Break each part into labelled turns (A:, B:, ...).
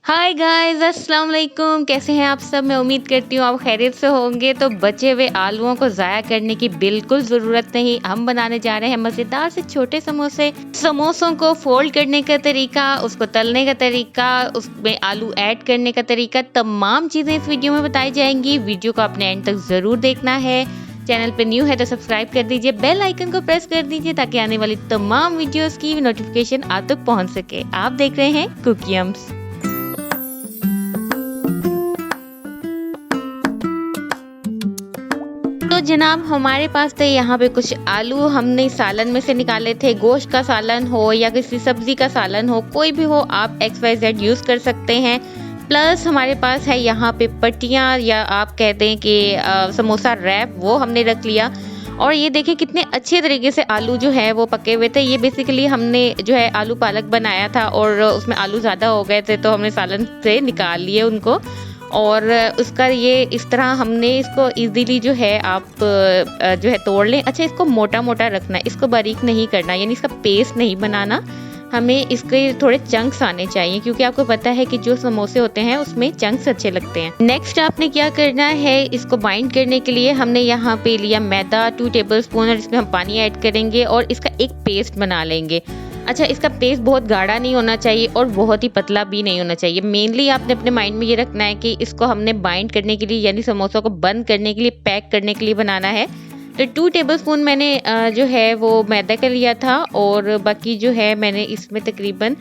A: Hi guys, अस्सलाम वालेकुम। कैसे हैं आप सब? मैं उम्मीद करती हूँ आप खैरियत से होंगे। तो बचे हुए आलूओं को ज़ाया करने की बिल्कुल ज़रूरत नहीं। हम बनाने जा रहे हैं मज़ेदार से छोटे समोसे। समोसों को फोल्ड करने का तरीका, उसको तलने का तरीका, उसमें आलू ऐड करने का तरीका, तमाम चीज़ें इस वीडियो में बताई जाएंगी। वीडियो को आपने एंड तक ज़रूर देखना है। चैनल पे न्यू है तो सब्सक्राइब कर दीजिए, बेल आइकन को प्रेस कर दीजिए ताकि आने वाली तमाम वीडियोस की नोटिफिकेशन आप तक पहुंच सके। आप देख रहे हैं कुकियम्स। तो जनाब हमारे पास थे यहाँ पे कुछ आलू हमने सालन में से निकाले थे। गोश्त का सालन हो या किसी सब्जी का सालन हो, कोई भी हो, आप XYZ यूज़ कर सकते हैं। प्लस हमारे पास है यहाँ पे पट्टियाँ या आप कहते हैं कि समोसा रैप, वो हमने रख लिया। और ये देखिए कितने अच्छे तरीके से आलू जो है वो पके हुए थे। ये बेसिकली हमने जो है आलू पालक बनाया था और उसमें आलू ज़्यादा हो गए थे तो हमने सालन से निकाल लिए उनको। और उसका ये इस तरह हमने इसको इजीली जो है आप जो है तोड़ लें। अच्छा, इसको मोटा मोटा रखना है, इसको बारीक नहीं करना, यानी इसका पेस्ट नहीं बनाना। हमें इसके थोड़े चंक्स आने चाहिए क्योंकि आपको पता है कि जो समोसे होते हैं उसमें चंक्स अच्छे लगते हैं। नेक्स्ट आपने क्या करना है, इसको बाइंड करने के लिए हमने यहाँ पे लिया मैदा 2 टेबलस्पून और इसमें हम पानी ऐड करेंगे और इसका एक पेस्ट बना लेंगे। अच्छा, इसका पेस्ट बहुत गाढ़ा नहीं होना चाहिए और बहुत ही पतला भी नहीं होना चाहिए। मेनली आपने अपने माइंड में ये रखना है कि इसको हमने बाइंड करने के लिए यानी समोसा को बंद करने के लिए, पैक करने के लिए बनाना है। तो 2 टेबलस्पून मैंने जो है वो मैदा का लिया था और बाकी जो है मैंने इसमें तकरीबन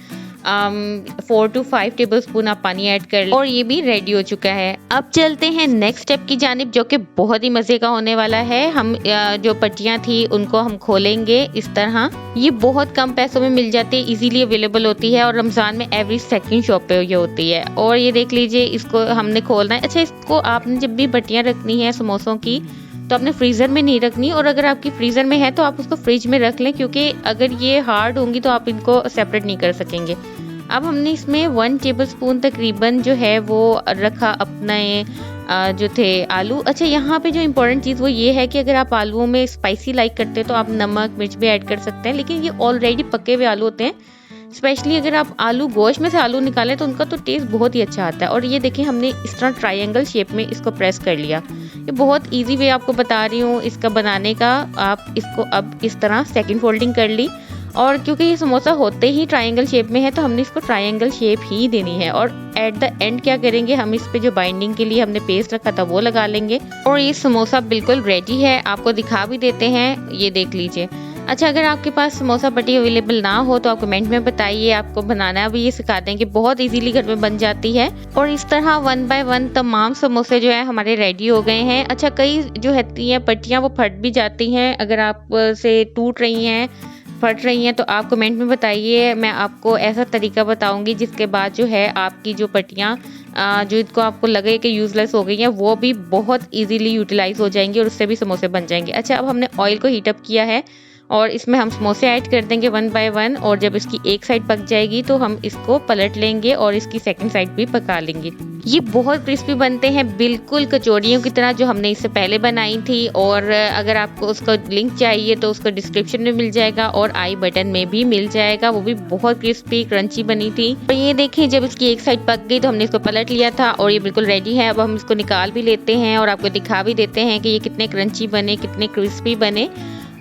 A: 4 to 5 टेबलस्पून आप पानी ऐड कर लें और ये भी रेडी हो चुका है। अब चलते हैं नेक्स्ट स्टेप की जानिब जो कि बहुत ही मज़े का होने वाला है। हम जो पट्टियाँ थी उनको हम खोलेंगे इस तरह। ये बहुत कम पैसों में मिल जाती है, इजीली अवेलेबल होती है और रमज़ान में एवरी सेकंड शॉप पे ये होती है। और ये देख लीजिए, इसको हमने खोलना है। अच्छा, इसको आपने जब भी पट्टियाँ रखनी है समोसों की तो आपने फ्रीज़र में नहीं रखनी, और अगर आपकी फ्रीज़र में है तो आप उसको फ्रिज में रख लें क्योंकि अगर ये हार्ड होंगी तो आप इनको सेपरेट नहीं कर सकेंगे। अब हमने इसमें 1 टेबलस्पून तकरीबन जो है वो रखा अपने जो थे आलू। अच्छा, यहाँ पे जो इम्पोर्टेंट चीज़ वो ये है कि अगर आप आलूओं में स्पाइसी लाइक करते हैं तो आप नमक मिर्च भी ऐड कर सकते हैं, लेकिन ये ऑलरेडी पके हुए आलू होते हैं। स्पेशली अगर आप आलू गोश्त में से आलू निकालें तो उनका तो टेस्ट बहुत ही अच्छा आता है। और ये देखिए हमने इस तरह ट्रायंगल शेप में इसको प्रेस कर लिया। ये बहुत इजी वे आपको बता रही हूँ इसका बनाने का। आप इसको अब इस तरह सेकंड फोल्डिंग कर ली और क्योंकि ये समोसा होते ही ट्रायंगल शेप में है तो हमने इसको ट्रायंगल शेप ही देनी है। और एट द एंड क्या करेंगे, हम इस पे जो बाइंडिंग के लिए हमने पेस्ट रखा था वो लगा लेंगे और ये समोसा बिल्कुल रेडी है। आपको दिखा भी देते हैं, ये देख लीजिए। अच्छा, अगर आपके पास समोसा पट्टी अवेलेबल ना हो तो आप कमेंट में बताइए, आपको बनाना भी ये सिखा देंगे, बहुत इजीली घर में बन जाती है। और इस तरह 1 by 1 तमाम समोसे जो है हमारे रेडी हो गए हैं। अच्छा, कई जो रहती हैं पट्टियाँ वो फट भी जाती हैं, अगर आप से टूट रही हैं, फट रही हैं तो आप कमेंट में बताइए। मैं आपको ऐसा तरीका बताऊंगी जिसके बाद जो है आपकी जो पट्टियाँ जो इनको आपको लगे कि यूज़लेस हो गई हैं वो भी बहुत इजीली यूटिलाइज हो जाएंगी और उससे भी समोसे बन जाएंगे। अच्छा, अब हमने ऑयल को हीटअप किया है और इसमें हम समोसे ऐड कर देंगे 1 by 1 और जब इसकी एक साइड पक जाएगी तो हम इसको पलट लेंगे और इसकी सेकंड साइड भी पका लेंगे। ये बहुत क्रिस्पी बनते हैं, बिल्कुल कचौड़ियों की तरह जो हमने इससे पहले बनाई थी। और अगर आपको उसका लिंक चाहिए तो उसको डिस्क्रिप्शन में मिल जाएगा और आई बटन में भी मिल जाएगा। वो भी बहुत क्रिस्पी क्रंची बनी थी। और ये देखिए, जब इसकी एक साइड पक गई तो हमने इसको पलट लिया था और ये बिल्कुल रेडी है। अब हम इसको निकाल भी लेते हैं और आपको दिखा भी देते हैं कि ये कितने क्रंची बने, कितने क्रिस्पी बने।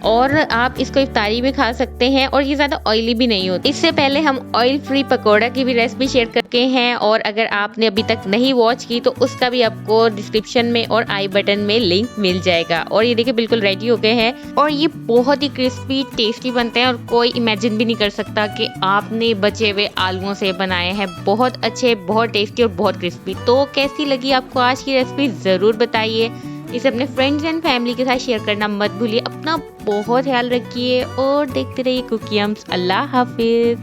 A: और आप इसको इफ्तारी में खा सकते हैं और ये ज़्यादा ऑयली भी नहीं होती। इससे पहले हम ऑयल फ्री पकौड़ा की भी रेसिपी शेयर करके हैं और अगर आपने अभी तक नहीं वॉच की तो उसका भी आपको डिस्क्रिप्शन में और आई बटन में लिंक मिल जाएगा। और ये देखिए बिल्कुल रेडी हो गए हैं और ये बहुत ही क्रिस्पी टेस्टी बनते हैं और कोई इमेजिन भी नहीं कर सकता कि आपने बचे हुए आलूओं से बनाए हैं। बहुत अच्छे, बहुत टेस्टी और बहुत क्रिस्पी। तो कैसी लगी आपको आज की रेसिपी ज़रूर बताइए। इसे अपने फ्रेंड्स एंड फैमिली के साथ शेयर करना मत भूलिए। अपना बहुत ख्याल रखिए और देखते रहिए कुकियम्स। अल्लाह हाफिज।